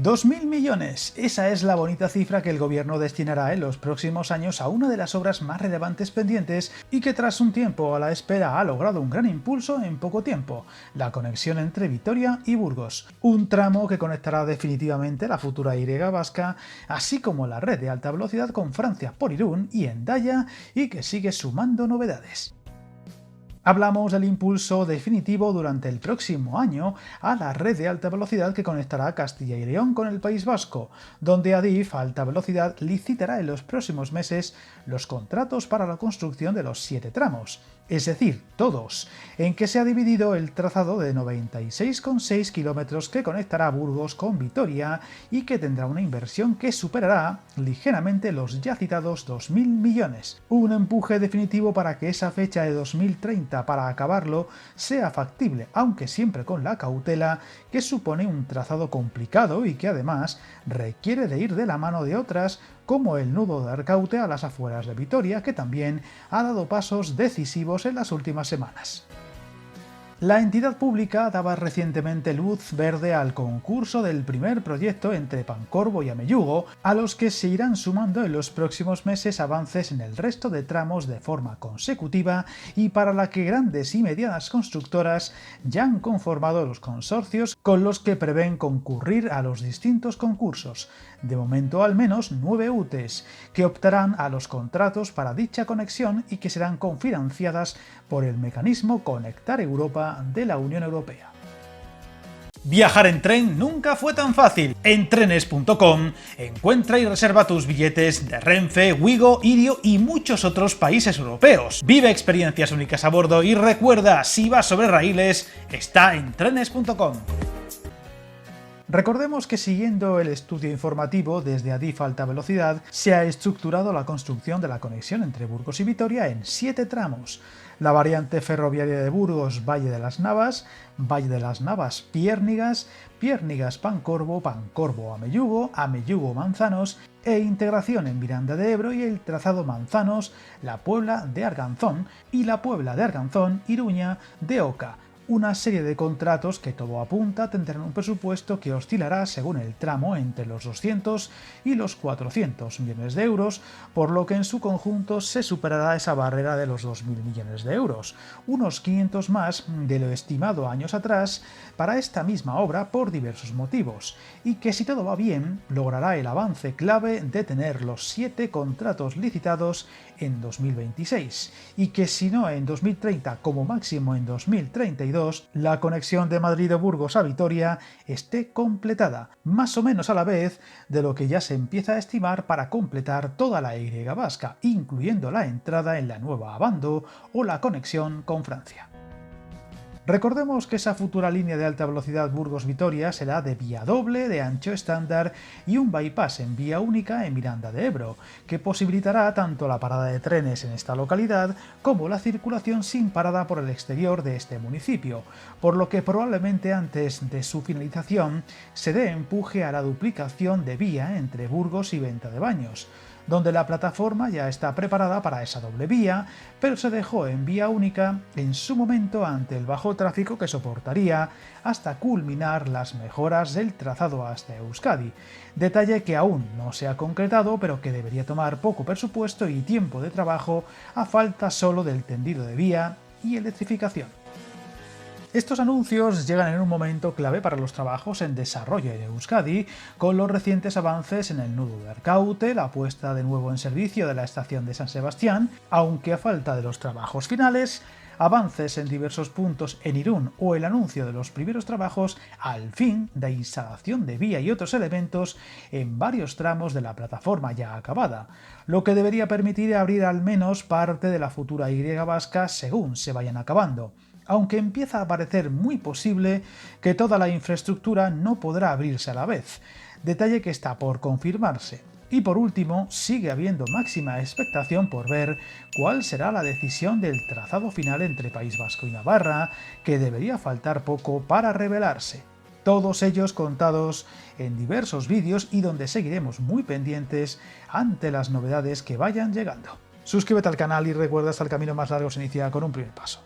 2.000 millones. Esa es la bonita cifra que el gobierno destinará en los próximos años a una de las obras más relevantes pendientes y que tras un tiempo a la espera ha logrado un gran impulso en poco tiempo: la conexión entre Vitoria y Burgos. Un tramo que conectará definitivamente la futura Y vasca, así como la red de alta velocidad con Francia por Irún y Hendaya, y que sigue sumando novedades. Hablamos del impulso definitivo durante el próximo año a la red de alta velocidad que conectará Castilla y León con el País Vasco, donde Adif Alta Velocidad licitará en los próximos meses los contratos para la construcción de los 7 tramos, es decir, todos, en que se ha dividido el trazado de 96,6 kilómetros que conectará Burgos con Vitoria y que tendrá una inversión que superará ligeramente los ya citados 2.000 millones. Un empuje definitivo para que esa fecha de 2030 para acabarlo sea factible, aunque siempre con la cautela que supone un trazado complicado y que además requiere de ir de la mano de otras, como el nudo de Arcaute a las afueras de Vitoria, que también ha dado pasos decisivos en las últimas semanas. La entidad pública daba recientemente luz verde al concurso del primer proyecto entre Pancorbo y Amellúgo, a los que se irán sumando en los próximos meses avances en el resto de tramos de forma consecutiva, y para la que grandes y medianas constructoras ya han conformado los consorcios con los que prevén concurrir a los distintos concursos. De momento al menos 9 UTEs, que optarán a los contratos para dicha conexión y que serán cofinanciadas por el mecanismo Conectar Europa de la Unión Europea. Viajar en tren nunca fue tan fácil. En trenes.com encuentra y reserva tus billetes de Renfe, Wigo, Irio y muchos otros países europeos. Vive experiencias únicas a bordo y recuerda, si vas sobre raíles, está en trenes.com. Recordemos que siguiendo el estudio informativo desde Adif Alta Velocidad se ha estructurado la construcción de la conexión entre Burgos y Vitoria en 7 tramos. La variante ferroviaria de Burgos, Valle de las Navas, Valle de las Navas, Piérnigas, Piérnigas Pancorbo, Pancorbo Amellúgo, Amellúgo Manzanos, e integración en Miranda de Ebro y el trazado Manzanos, La Puebla de Arganzón y La Puebla de Arganzón, Iruña de Oca. Una serie de contratos que todo apunta tendrán un presupuesto que oscilará según el tramo entre los 200 y los 400 millones de euros, por lo que en su conjunto se superará esa barrera de los 2.000 millones de euros, unos 500 más de lo estimado años atrás para esta misma obra por diversos motivos, y que si todo va bien logrará el avance clave de tener los 7 contratos licitados en 2026, y que si no en 2030 como máximo en 2032 la conexión de Madrid o Burgos a Vitoria esté completada, más o menos a la vez de lo que ya se empieza a estimar para completar toda la Y vasca, incluyendo la entrada en la nueva Abando o la conexión con Francia. Recordemos que esa futura línea de alta velocidad Burgos-Vitoria será de vía doble, de ancho estándar y un bypass en vía única en Miranda de Ebro, que posibilitará tanto la parada de trenes en esta localidad como la circulación sin parada por el exterior de este municipio, por lo que probablemente antes de su finalización se dé empuje a la duplicación de vía entre Burgos y Venta de Baños, donde la plataforma ya está preparada para esa doble vía, pero se dejó en vía única en su momento ante el bajo tráfico que soportaría hasta culminar las mejoras del trazado hasta Euskadi, detalle que aún no se ha concretado pero que debería tomar poco presupuesto y tiempo de trabajo a falta solo del tendido de vía y electrificación. Estos anuncios llegan en un momento clave para los trabajos en desarrollo en Euskadi, con los recientes avances en el nudo de Arcaute, la puesta de nuevo en servicio de la estación de San Sebastián, aunque a falta de los trabajos finales, avances en diversos puntos en Irún o el anuncio de los primeros trabajos al fin de instalación de vía y otros elementos en varios tramos de la plataforma ya acabada, lo que debería permitir abrir al menos parte de la futura Y vasca según se vayan acabando, aunque empieza a parecer muy posible que toda la infraestructura no podrá abrirse a la vez, detalle que está por confirmarse. Y por último, sigue habiendo máxima expectación por ver cuál será la decisión del trazado final entre País Vasco y Navarra, que debería faltar poco para revelarse. Todos ellos contados en diversos vídeos y donde seguiremos muy pendientes ante las novedades que vayan llegando. Suscríbete al canal y recuerda que el camino más largo se inicia con un primer paso.